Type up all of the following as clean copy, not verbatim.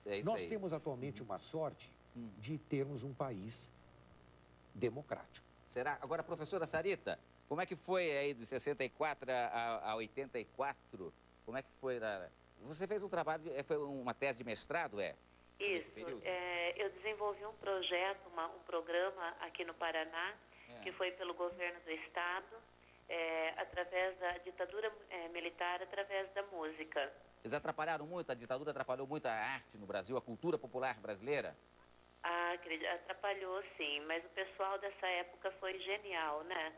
É isso Nós aí. temos atualmente uma sorte de termos um país democrático. Será? Agora, professora Sarita, como é que foi aí de 64 a 84? Como é que foi? Você fez um trabalho, foi uma tese de mestrado, Isso. Eu desenvolvi um projeto, um programa aqui no Paraná, que foi pelo governo do estado, através da ditadura militar, através da música. Eles atrapalharam muito, a ditadura atrapalhou muito a arte no Brasil, a cultura popular brasileira? Atrapalhou, sim, mas o pessoal dessa época foi genial, né?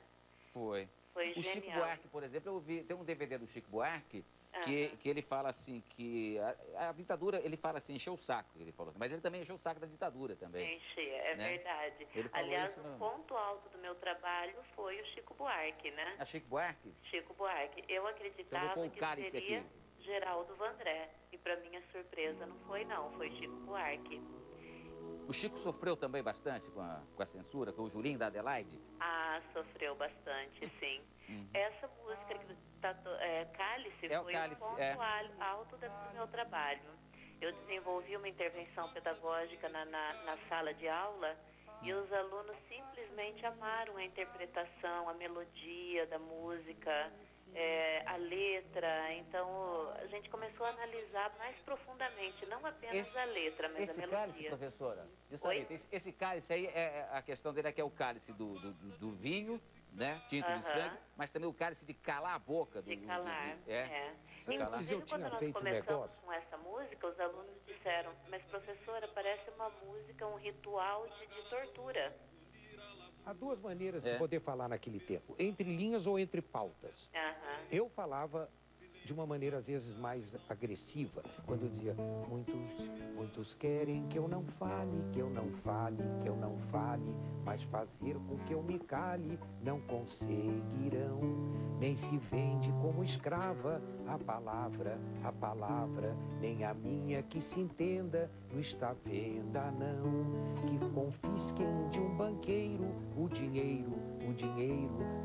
Foi. Foi o genial. Chico Buarque, por exemplo, eu vi, tem um DVD do Chico Buarque que ele fala assim que a ditadura, ele fala assim, encheu o saco, ele falou, mas ele também encheu o saco da ditadura também. Encheu, verdade. Ele falou Aliás, isso o ponto alto do meu trabalho foi o Chico Buarque, né? A Chico Buarque? Chico Buarque. Eu acreditava que seria aqui. Geraldo Vandré. E para minha surpresa não foi não, foi Chico Buarque. O Chico sofreu também bastante com a censura, com o Julinho da Adelaide? Sofreu bastante, sim. Essa música, Cálice, foi o ponto alto do meu trabalho. Eu desenvolvi uma intervenção pedagógica na sala de aula e os alunos simplesmente amaram a interpretação, a melodia da música, a letra. Então, a gente começou a analisar mais profundamente, não apenas a letra, mas a melodia. Esse cálice, professora, esse cálice aí, a questão dele é que é o cálice do vinho, né, tinto de sangue, mas também o cálice de calar a boca. Antes eu tinha feito um negócio. Quando nós começamos com essa música, os alunos disseram, mas professora, parece uma música, um ritual de tortura. Há duas maneiras de poder falar naquele tempo, entre linhas ou entre pautas. Eu falava de uma maneira, às vezes, mais agressiva, quando eu dizia, muitos querem que eu não fale, que eu não fale, que eu não fale, mas fazer com que eu me cale não conseguirão, nem se vende como escrava a palavra, nem a minha que se entenda, não está venda não, que confisquem de um banqueiro o dinheiro,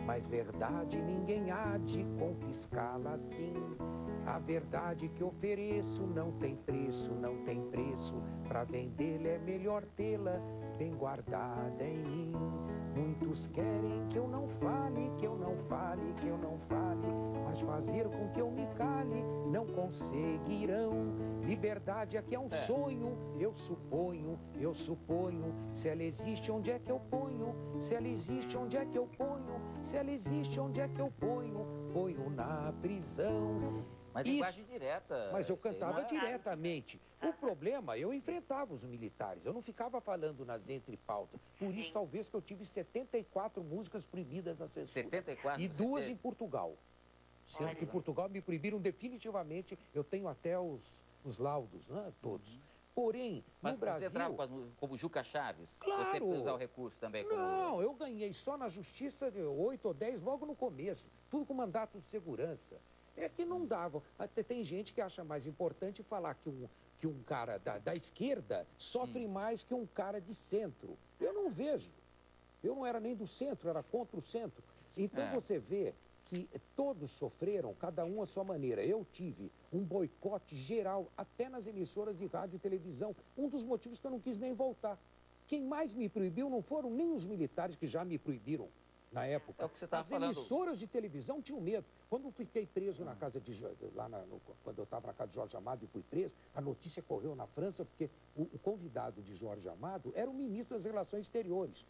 mas verdade ninguém há de confiscá-la assim. A verdade que ofereço não tem preço, pra vendê-la é melhor tê-la bem guardada em mim. Muitos querem que eu não fale, que eu não fale, mas fazer com que eu me cale não conseguirão. Liberdade aqui é um sonho, eu suponho, se ela existe, onde é que eu ponho? Se ela existe, onde é que eu ponho? Se ela existe, onde é que eu ponho? Ponho na prisão. Mas linguagem direta. Mas eu cantava diretamente. O problema, eu enfrentava os militares, eu não ficava falando nas entrepautas. Por isso, talvez, que eu tive 74 músicas proibidas na censura. 74? E duas em Portugal. Sendo que em Portugal me proibiram definitivamente, eu tenho até os laudos, né, todos. Porém, no Brasil... Mas você entrava como Juca Chaves? Claro! Você teve que usar o recurso também? Não, eu ganhei só na justiça de 8 ou 10 logo no começo. Tudo com mandato de segurança. É que não dava. Até tem gente que acha mais importante falar que um cara da esquerda sofre mais que um cara de centro. Eu não vejo. Eu não era nem do centro, era contra o centro. Então você vê que todos sofreram, cada um à sua maneira. Eu tive um boicote geral, até nas emissoras de rádio e televisão. Um dos motivos que eu não quis nem voltar. Quem mais me proibiu não foram nem os militares que já me proibiram na época. É o que você estava falando. As emissoras de televisão tinham medo. Quando eu fiquei preso na casa de... quando eu estava na casa de Jorge Amado e fui preso, a notícia correu na França, porque o convidado de Jorge Amado era o ministro das Relações Exteriores.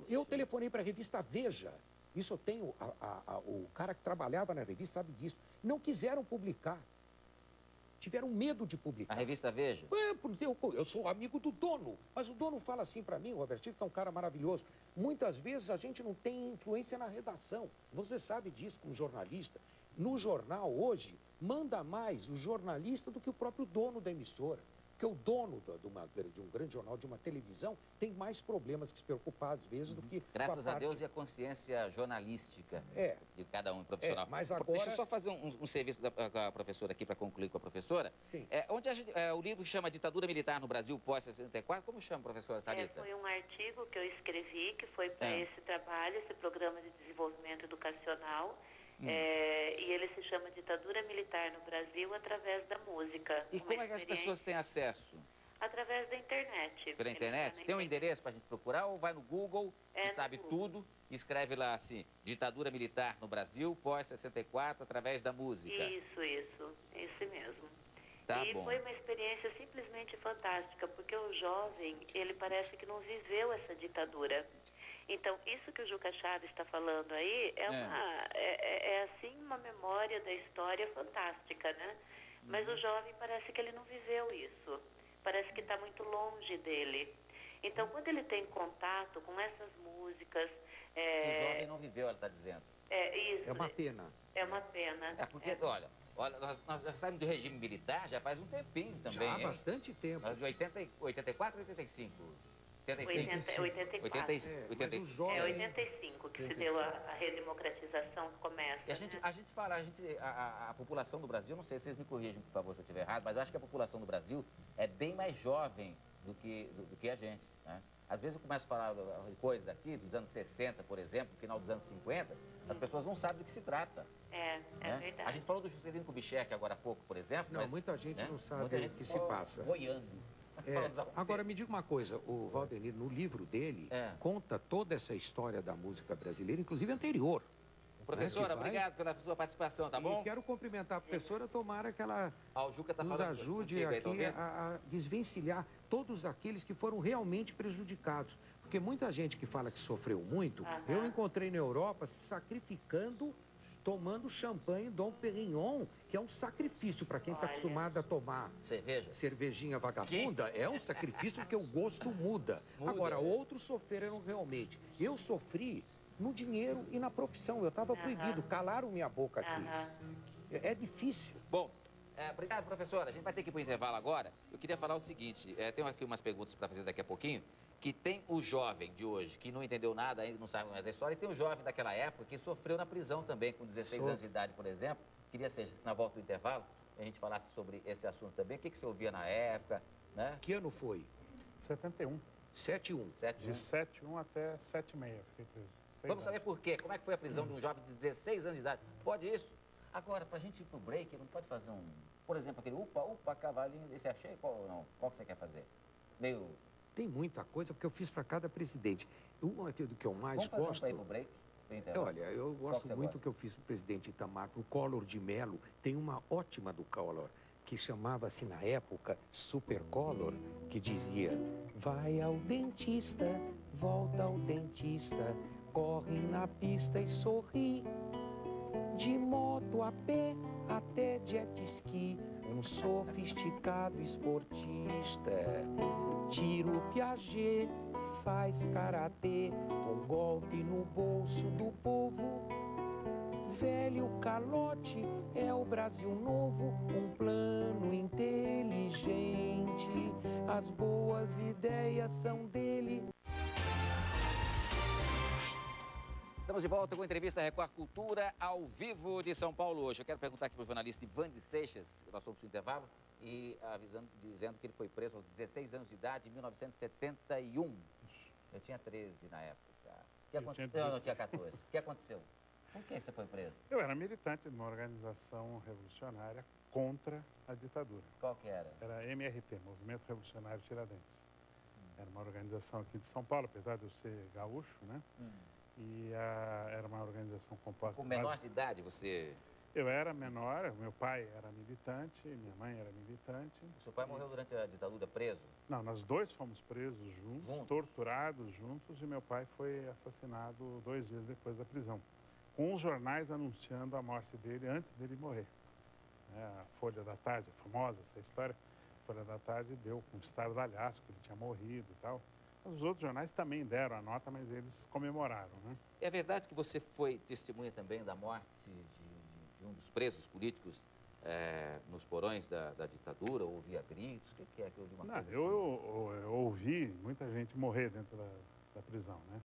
Eu telefonei para a revista Veja. Isso eu tenho... o cara que trabalhava na revista sabe disso. Não quiseram publicar. Tiveram medo de publicar. A revista Veja? Porque eu sou amigo do dono. Mas o dono fala assim para mim, o Robertinho, que é um cara maravilhoso. Muitas vezes a gente não tem influência na redação. Você sabe disso como jornalista. No jornal, hoje, manda mais o jornalista do que o próprio dono da emissora. Porque o dono de um grande jornal, de uma televisão, tem mais problemas que se preocupar, às vezes, do que... Graças a Deus e a consciência jornalística de cada um profissional. Mas agora... Deixa eu só fazer um serviço com a professora aqui, para concluir com a professora. Sim. O livro chama Ditadura Militar no Brasil pós-64. Como chama, professora Sarita? Foi um artigo que eu escrevi, que foi para esse trabalho, esse programa de desenvolvimento educacional. E ele se chama Ditadura Militar no Brasil através da música. E como é que as pessoas têm acesso? Através da internet. Pela internet? Tem um endereço para a gente procurar ou vai no Google e sabe tudo, escreve lá assim, ditadura militar no Brasil, pós-64, através da música. Isso, esse mesmo. Tá e bom. Foi uma experiência simplesmente fantástica, porque o jovem, ele parece que não viveu essa ditadura. Então, isso que o Juca Chaves está falando aí é assim uma memória da história fantástica, né? Mas o jovem parece que ele não viveu isso. Parece que está muito longe dele. Então, quando ele tem contato com essas músicas... O jovem não viveu, ela está dizendo. Isso. É uma pena. É uma pena. Porque, olha, nós já saímos do regime militar já faz um tempinho também, Já há bastante tempo. Nós de 84 ou 85? 85. 85. É 85 que se deu a redemocratização que começa. E a gente fala, a população do Brasil, não sei se vocês me corrigem, por favor, se eu estiver errado, mas eu acho que a população do Brasil é bem mais jovem do que a gente, né? Às vezes eu começo a falar coisas aqui, dos anos 60, por exemplo, final dos anos 50, as pessoas não sabem do que se trata. É verdade. A gente falou do Juscelino Kubitschek agora há pouco, por exemplo. Não, mas, muita gente não sabe o que se passa. Boiando. Agora, me diga uma coisa, o Valdenir, no livro dele, conta toda essa história da música brasileira, inclusive anterior. Professora, obrigado pela sua participação, tá bom? E quero cumprimentar a professora, tomara que ela nos ajude aqui a desvencilhar todos aqueles que foram realmente prejudicados. Porque muita gente que fala que sofreu muito, eu encontrei na Europa se sacrificando, tomando champanhe Dom Perignon, que é um sacrifício para quem está acostumado a tomar cervejinha vagabunda. É um sacrifício porque o gosto muda. Agora, outros sofreram realmente. Eu sofri no dinheiro e na profissão. Eu estava proibido, calaram minha boca aqui. É difícil. Bom, obrigado, professora. A gente vai ter que ir para o intervalo agora. Eu queria falar o seguinte, tenho aqui umas perguntas para fazer daqui a pouquinho, que tem o jovem de hoje, que não entendeu nada ainda, não sabe mais da história, e tem o jovem daquela época que sofreu na prisão também, com 16 anos de idade, por exemplo. Queria ser, na volta do intervalo, a gente falasse sobre esse assunto também. O que você ouvia na época, né? Que ano foi? 71. 71. De 71 até 76, fiquei preso. Vamos saber por quê. Como é que foi a prisão de um jovem de 16 anos de idade? Pode isso? Agora, pra gente ir pro break, não pode fazer por exemplo, aquele upa, cavalinho, esse achei qual ou não? Qual que você quer fazer? Meio... Tem muita coisa, porque eu fiz para cada presidente. Uma do que eu mais gosto... gosto... Vamos fazer break? Olha, eu gosto muito do que eu fiz para o presidente Itamar, o Collor de Mello. Tem uma ótima do Collor, que chamava-se na época Super Collor, que dizia: vai ao dentista, volta ao dentista, corre na pista e sorri. De moto a pé até jet ski, um sofisticado esportista. Tiro Piaget, faz karatê, um golpe no bolso do povo. Velho calote é o Brasil novo, um plano inteligente. As boas ideias são dele. Estamos de volta com a entrevista Record Cultura, ao vivo de São Paulo hoje. Eu quero perguntar aqui para o jornalista Ivan de Seixas, que nós fomos para o intervalo, e dizendo que ele foi preso aos 16 anos de idade em 1971. Eu tinha 13 na época. O que aconteceu? Eu tinha 14. O que aconteceu? Por que você foi preso? Eu era militante de uma organização revolucionária contra a ditadura. Qual que era? Era MRT, Movimento Revolucionário Tiradentes. Era uma organização aqui de São Paulo, apesar de eu ser gaúcho, né? E era uma organização composta... Com menor de idade você... Eu era menor, meu pai era militante, minha mãe era militante. O seu pai morreu durante a ditadura preso? Não, nós dois fomos presos juntos, torturados juntos, e meu pai foi assassinado 2 dias depois da prisão, com os jornais anunciando a morte dele antes dele morrer. A Folha da Tarde, famosa essa história, a Folha da Tarde deu com estardalhaço que ele tinha morrido e tal. Os outros jornais também deram a nota, mas eles comemoraram, né? É verdade que você foi testemunha também da morte de um dos presos políticos nos porões da ditadura? Ouvia gritos? O que é que eu ouvi uma coisa assim? Eu ouvi muita gente morrer dentro da prisão, né?